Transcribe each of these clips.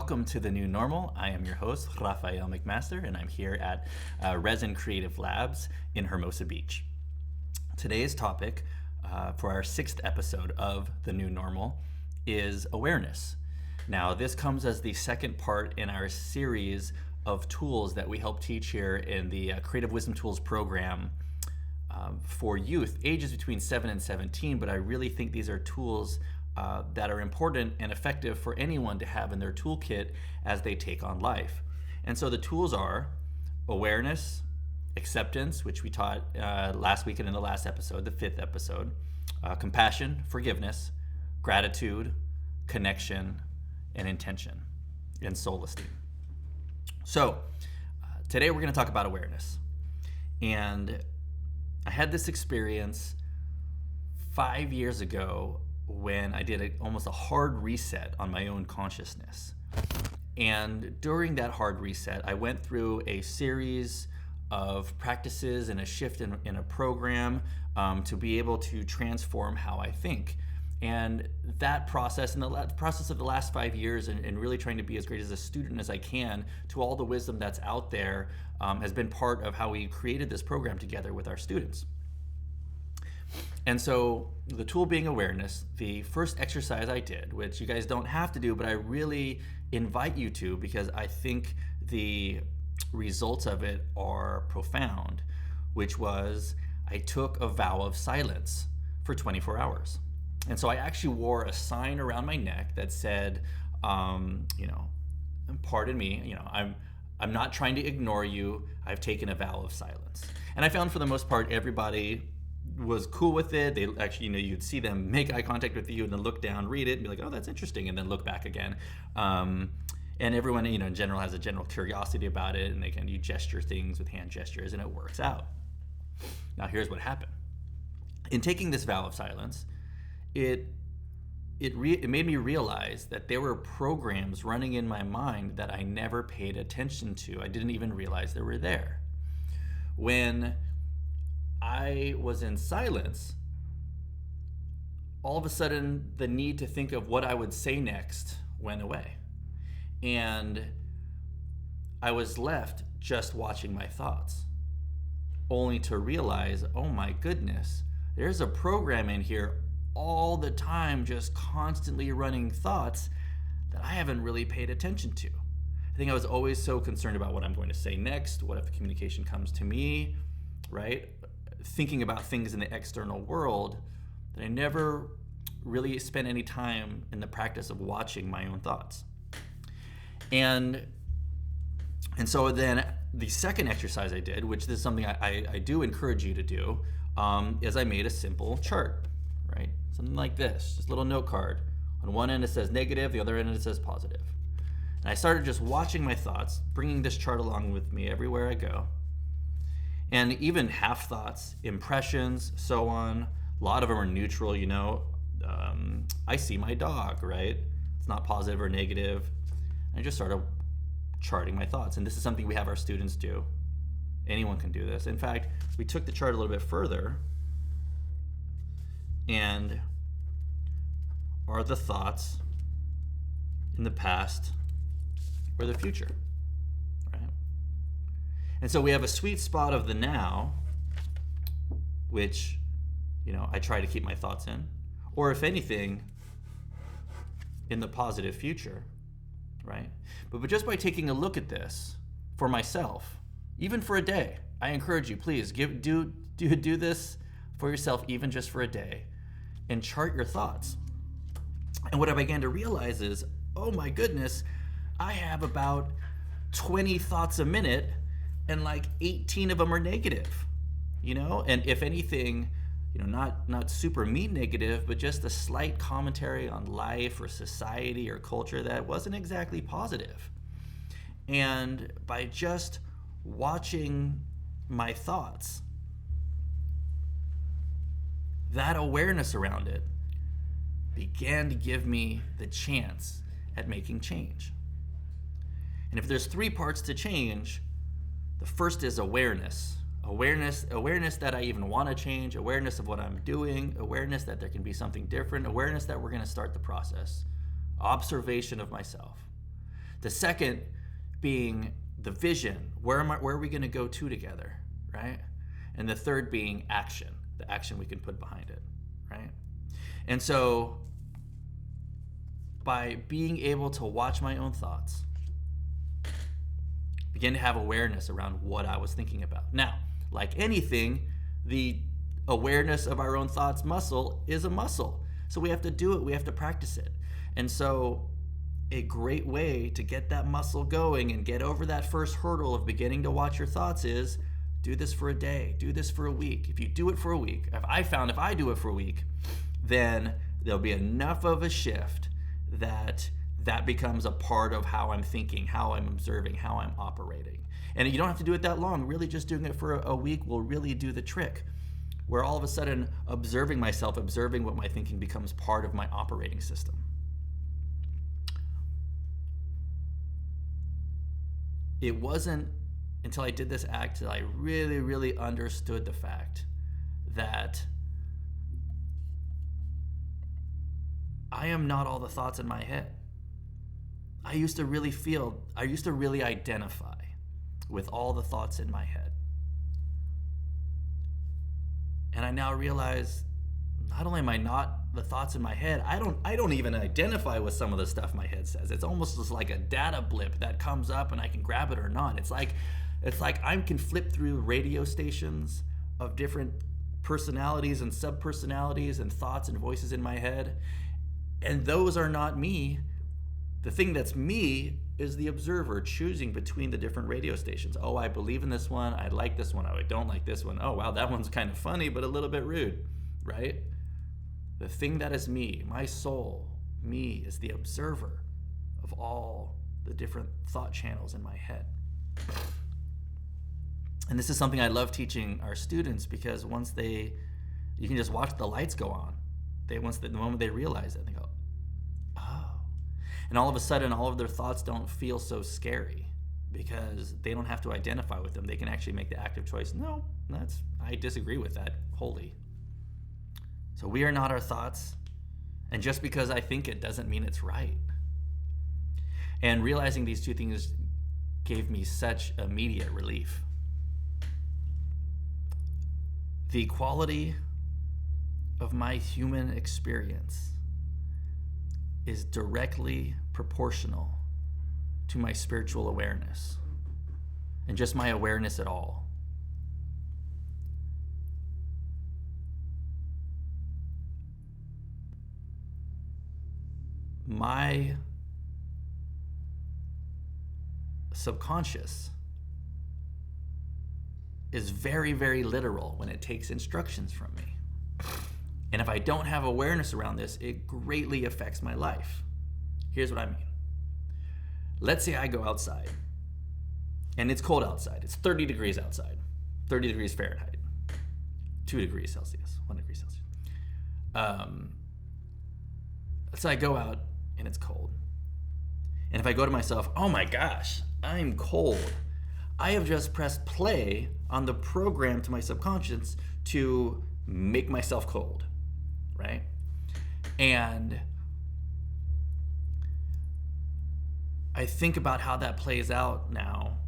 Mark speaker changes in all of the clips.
Speaker 1: welcome to the new normal. I am your host, Rafael McMaster, and I'm here at Resin Creative Labs in Hermosa Beach. Today's topic for our 6th episode of the new normal is awareness. Now, this comes as the second part in our series of tools that we help teach here in the Creative Wisdom Tools program for youth, ages between 7 and 17, but I really think these are tools that are important and effective for anyone to have in their toolkit as they take on life. And so the tools are awareness, acceptance, which we taught last week and in the last episode, the 5th episode, compassion, forgiveness, gratitude, connection, and intention, and soul esteem. So today we're going to talk about awareness. And I had this experience 5 years ago when I did almost a hard reset on my own consciousness. And during that hard reset, I went through a series of practices and a shift in a program to be able to transform how I think. And that process, and the process of the last 5 years, and really trying to be as great as a student as I can to all the wisdom that's out there, has been part of how we created this program together with our students. And so the tool being awareness, the first exercise I did, which you guys don't have to do, but I really invite you to because I think the results of it are profound, which was I took a vow of silence for 24 hours. And so I actually wore a sign around my neck that said, pardon me, I'm not trying to ignore you. I've taken a vow of silence. And I found for the most part, everybody was cool with it. They actually, you'd see them make eye contact with you and then look down, read it, and be like, oh, that's interesting, and then look back again. And everyone, in general has a general curiosity about it, and you gesture things with hand gestures, and it works out. Now, here's what happened. In taking this vow of silence, it made me realize that there were programs running in my mind that I never paid attention to. I didn't even realize they were there. When I was in silence, all of a sudden the need to think of what I would say next went away. And I was left just watching my thoughts, only to realize, oh my goodness, there's a program in here all the time just constantly running thoughts that I haven't really paid attention to. I think I was always so concerned about what I'm going to say next, what if the communication comes to me, right? Thinking about things in the external world that I never really spent any time in the practice of watching my own thoughts. And so then the second exercise I did, which is something I do encourage you to do, is I made a simple chart, right? Something like this, just a little note card. On one end it says negative, the other end it says positive. And I started just watching my thoughts, bringing this chart along with me everywhere I go. And even half thoughts, impressions, so on. A lot of them are neutral, I see my dog, right? It's not positive or negative. I just started charting my thoughts. And this is something we have our students do. Anyone can do this. In fact, we took the chart a little bit further. And are the thoughts in the past or the future? And so we have a sweet spot of the now, which, I try to keep my thoughts in. Or if anything, in the positive future, right? But just by taking a look at this for myself, even for a day, I encourage you, please, do this for yourself, even just for a day, and chart your thoughts. And what I began to realize is, oh my goodness, I have about 20 thoughts a minute, and like 18 of them are negative, and if anything, not super mean negative, but just a slight commentary on life or society or culture that wasn't exactly positive. And by just watching my thoughts, that awareness around it began to give me the chance at making change. And if there's 3 parts to change, the first is awareness. Awareness that I even want to change, awareness of what I'm doing, awareness that there can be something different, awareness that we're going to start the process, observation of myself. The second being the vision. Where are we going to go to together, right? And the third being action, the action we can put behind it, right? And so by being able to watch my own thoughts, begin to have awareness around what I was thinking about. Now, like anything, the awareness of our own thoughts muscle is a muscle. So we have to do it, we have to practice it. And so a great way to get that muscle going and get over that first hurdle of beginning to watch your thoughts is do this for a day, do this for a week. If you do it for a week, if I do it for a week, then there'll be enough of a shift that becomes a part of how I'm thinking, how I'm observing, how I'm operating. And you don't have to do it that long. Really just doing it for a week will really do the trick, where all of a sudden observing myself, observing what my thinking becomes part of my operating system. It wasn't until I did this act that I really, really understood the fact that I am not all the thoughts in my head. I used to really identify with all the thoughts in my head. And I now realize not only am I not the thoughts in my head, I don't even identify with some of the stuff my head says. It's almost just like a data blip that comes up and I can grab it or not. It's like I can flip through radio stations of different personalities and sub-personalities and thoughts and voices in my head. And those are not me. The thing that's me is the observer choosing between the different radio stations. Oh, I believe in this one. I like this one. Oh, I don't like this one. Oh, wow, that one's kind of funny, but a little bit rude, right? The thing that is me, my soul, me, is the observer of all the different thought channels in my head. And this is something I love teaching our students, because you can just watch the lights go on. The moment they realize it, they go, oh. And all of a sudden, all of their thoughts don't feel so scary because they don't have to identify with them. They can actually make the active choice. No, I disagree with that wholly. So we are not our thoughts. And just because I think it doesn't mean it's right. And realizing these two things gave me such immediate relief. The quality of my human experience is directly proportional to my spiritual awareness and just my awareness at all. My subconscious is very, very literal when it takes instructions from me. And if I don't have awareness around this, it greatly affects my life. Here's what I mean. Let's say I go outside, and it's cold outside. It's 30 degrees outside, 30 degrees Fahrenheit, 2 degrees Celsius, 1 degree Celsius. So I go out, and it's cold. And if I go to myself, oh my gosh, I'm cold, I have just pressed play on the program to my subconscious to make myself cold, right? And I think about how that plays out now.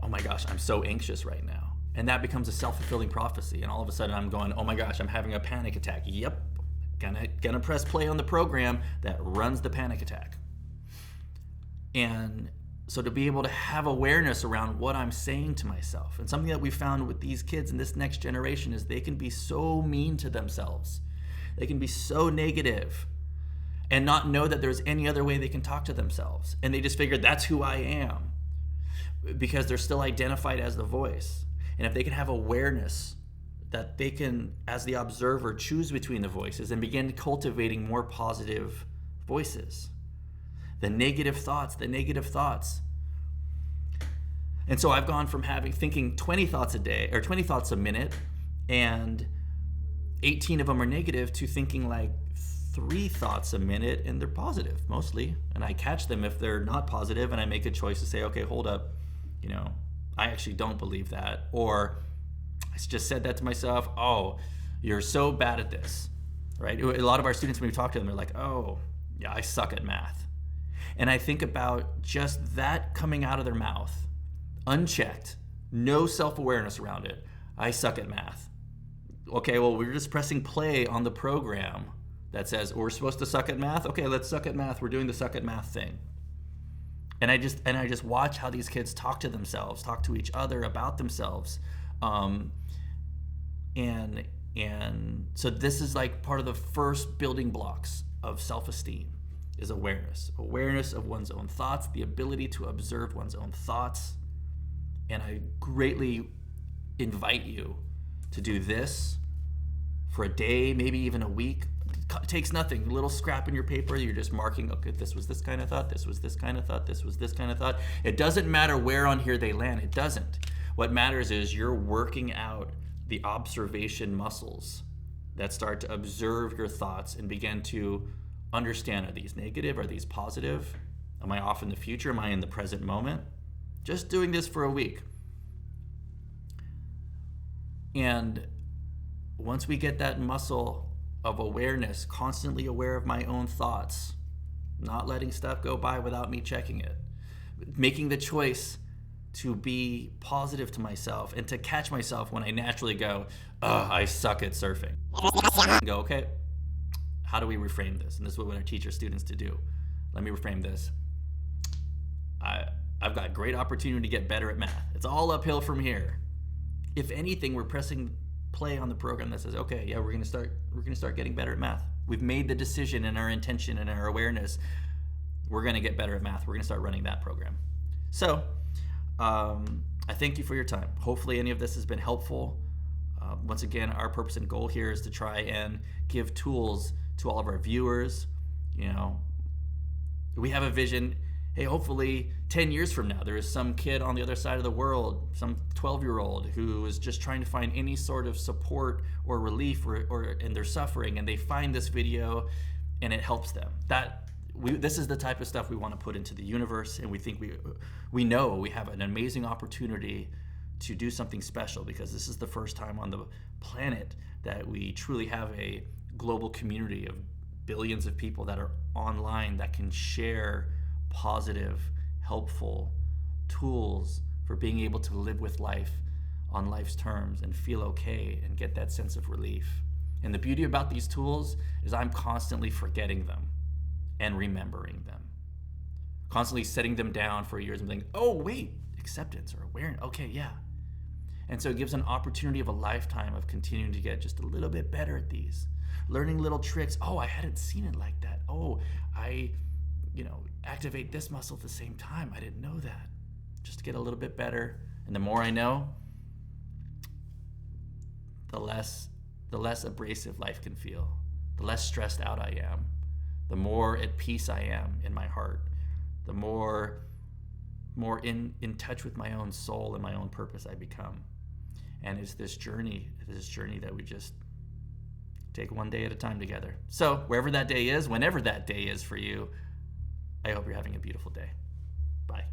Speaker 1: Oh my gosh, I'm so anxious right now. And that becomes a self-fulfilling prophecy. And all of a sudden I'm going, oh my gosh, I'm having a panic attack. Yep, gonna press play on the program that runs the panic attack. And so to be able to have awareness around what I'm saying to myself, and something that we found with these kids in this next generation is they can be so mean to themselves. They can be so negative and not know that there's any other way they can talk to themselves. And they just figure that's who I am because they're still identified as the voice. And if they can have awareness that they can, as the observer, choose between the voices and begin cultivating more positive voices. The negative thoughts. And so I've gone from thinking 20 thoughts a day or 20 thoughts a minute, and 18 of them are negative, to thinking like 3 thoughts a minute, and they're positive mostly. And I catch them if they're not positive, and I make a choice to say, okay, hold up, I actually don't believe that. Or I just said that to myself, oh, you're so bad at this, right? A lot of our students, when we talk to them, they're like, oh, yeah, I suck at math. And I think about just that coming out of their mouth, unchecked, no self-awareness around it. I suck at math. Okay, well, we're just pressing play on the program that says we're supposed to suck at math. Okay, let's suck at math. We're doing the suck at math thing. And I just watch how these kids talk to themselves, talk to each other about themselves. And so this is like part of the first building blocks of self-esteem is awareness. Awareness of one's own thoughts, the ability to observe one's own thoughts. And I greatly invite you to do this for a day, maybe even a week. It takes nothing. A little scrap in your paper, you're just marking, okay, this was this kind of thought, this was this kind of thought, this was this kind of thought. It doesn't matter where on here they land. It doesn't. What matters is you're working out the observation muscles that start to observe your thoughts and begin to understand, are these negative? Are these positive? Am I off in the future? Am I in the present moment? Just doing this for a week. And once we get that muscle of awareness, constantly aware of my own thoughts, not letting stuff go by without me checking it, making the choice to be positive to myself and to catch myself when I naturally go, I suck at surfing. And go, okay, how do we reframe this? And this is what I teach our students to do. Let me reframe this. I've got great opportunity to get better at math. It's all uphill from here. If anything, we're pressing play on the program that says, okay, yeah, we're gonna start getting better at math. We've made the decision and our intention and our awareness. We're gonna get better at math. We're gonna start running that program. So I thank you for your time. Hopefully any of this has been helpful. Once again, our purpose and goal here is to try and give tools to all of our viewers. You know, we have a vision. Hey, hopefully 10 years from now, there is some kid on the other side of the world, some 12-year-old who is just trying to find any sort of support or relief or in their suffering, and they find this video and it helps them. This is the type of stuff we want to put into the universe, and we think we know we have an amazing opportunity to do something special, because this is the first time on the planet that we truly have a global community of billions of people that are online that can share positive, helpful tools for being able to live with life on life's terms and feel okay and get that sense of relief. And the beauty about these tools is I'm constantly forgetting them and remembering them. Constantly setting them down for years and thinking, oh wait, acceptance or awareness, okay, yeah. And so it gives an opportunity of a lifetime of continuing to get just a little bit better at these. Learning little tricks, oh, I hadn't seen it like that. Oh, I activate this muscle at the same time. I didn't know that. Just to get a little bit better. And the more I know, the less abrasive life can feel. The less stressed out I am. The more at peace I am in my heart. The more in touch with my own soul and my own purpose I become. And it's this journey that we just take one day at a time together. So wherever that day is, whenever that day is for you, I hope you're having a beautiful day. Bye.